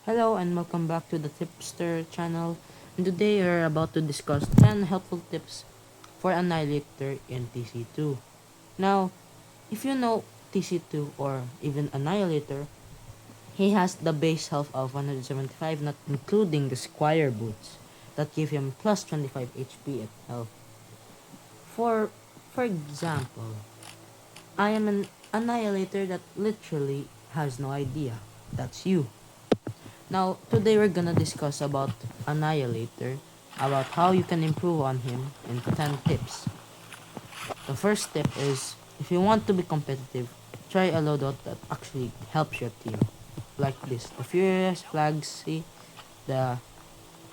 Hello and welcome back to the Tipster channel, and today we're about to discuss 10 helpful tips for Annihilator in tc2. Now, if you know tc2 or even Annihilator, he has the base health of 175, not including the Squire boots that give him plus 25 HP at health. For, for example, I am an Annihilator that literally has no idea. That's you. Now, today we're gonna discuss about Annihilator, about how you can improve on him in 10 tips. The first tip is, if you want to be competitive, try a loadout that actually helps your team. Like this, the Furious Flag C, the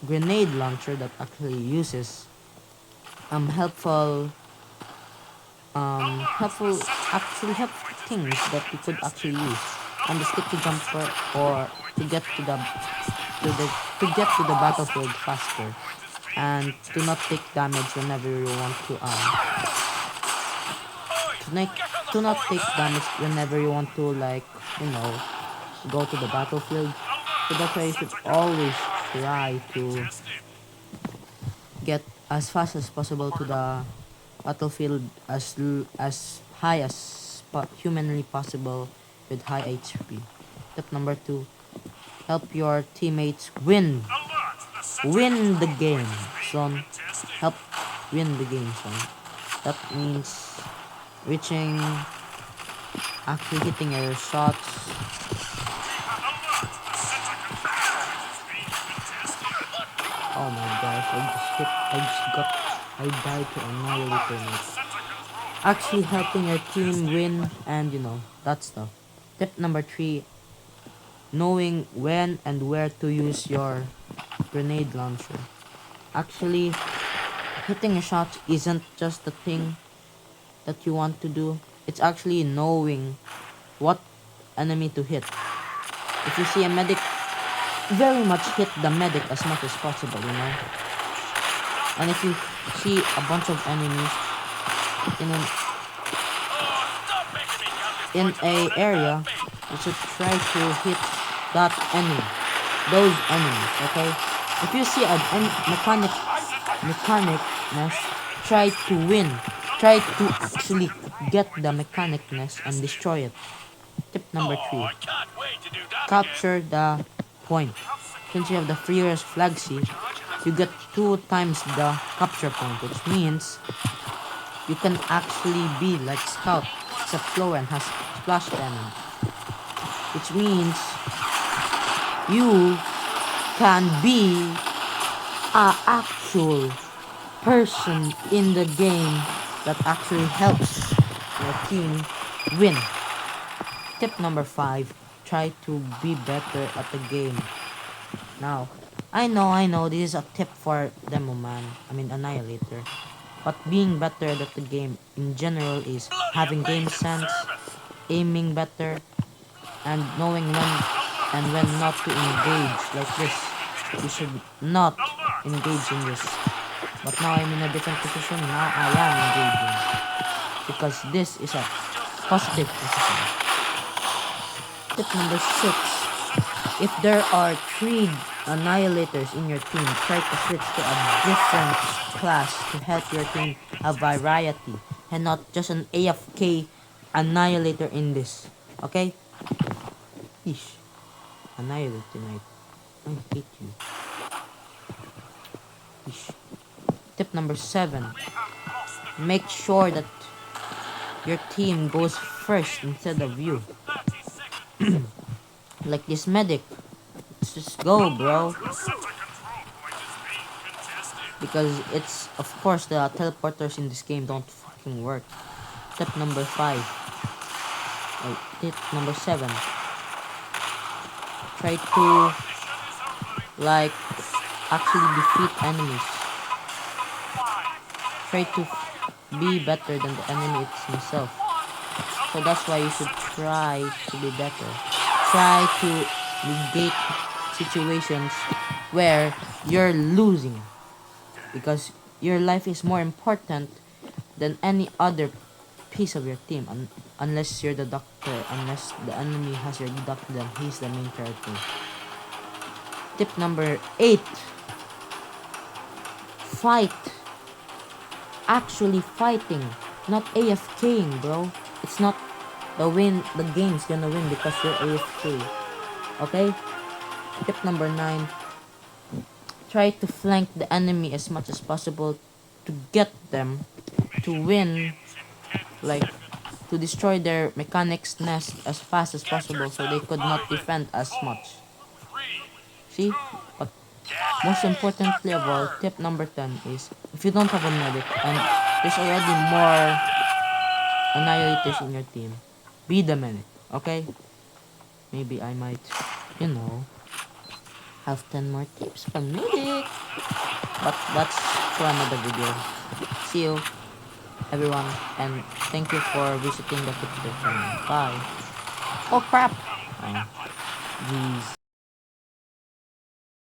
grenade launcher that actually uses helpful helpful actually helpful things that you could actually use, and the sticky jumper or to get to the to get to the battlefield faster, and to not take damage whenever you want to make to not take damage whenever you want to, like, you know, go to the battlefield. So that's why you should always try to get as fast as possible to the battlefield as high as humanly possible with high HP. Tip number 2, help your teammates win the game, son. Help win the game, son. That means reaching, actually hitting your shots. Oh my gosh, I died to Annihilator, mate. Actually helping your team win and, that stuff. Tip number 3, knowing when and where to use your grenade launcher. Actually, hitting a shot isn't just the thing that you want to do. It's actually knowing what enemy to hit. If you see a medic, very much hit the medic as much as possible. And if you see a bunch of enemies in an in a area, you should try to hit that enemy, those enemies. Okay, if you see an mechanicness, try to win, try to actually get the mechanicness and destroy it. Tip number 3, capture the point. Since you have the Furious Flag C, you get 2 times the capture point, which means you can actually be like Scout, except slower and has splash damage. Which means you can be a actual person in the game that actually helps your team win. Tip number 5, try to be better at the game. Now, I know, this is a tip for Demo Man, Annihilator. But being better at the game in general is having game sense, aiming better, and knowing when not to engage like this. You should not engage in this. But now I'm in a different position. Now I am engaging. Because this is a positive position. Tip number 6. If there are 3 Annihilators in your team, try to switch to a different class to help your team have variety and not just an AFK Annihilator in this. Okay? Ish. Annihilate tonight. I hate you. Ish. Tip number 7. Make sure that your team goes first instead of you. Like this medic. Let's just go, bro. Because it's, of course, the teleporters in this game don't fucking work. Tip number 5. Tip number 7. Try to, like, actually defeat enemies. Try to be better than the enemy himself. So that's why you should try to be better. Try to negate situations where you're losing, because your life is more important than any other piece of your team, unless you're the doctor. Unless the enemy has your doctor, then he's the main character. Tip number 8. Fight. Actually fighting, not AFKing, bro. It's not the game's gonna win because you're AFK. Okay? Tip number 9. Try to flank the enemy as much as possible to get them to win, like to destroy their mechanics nest as fast as possible so they could not defend as much. See? But most importantly of all, tip number 10 is if you don't have a medic and there's already more annihilators in your team, be the medic, okay? Maybe I might, you know, have 10 more tips for medic. But that's for another video. See you, everyone, and thank you for visiting the Tipster channel. Bye. Oh crap! Oh, jeez.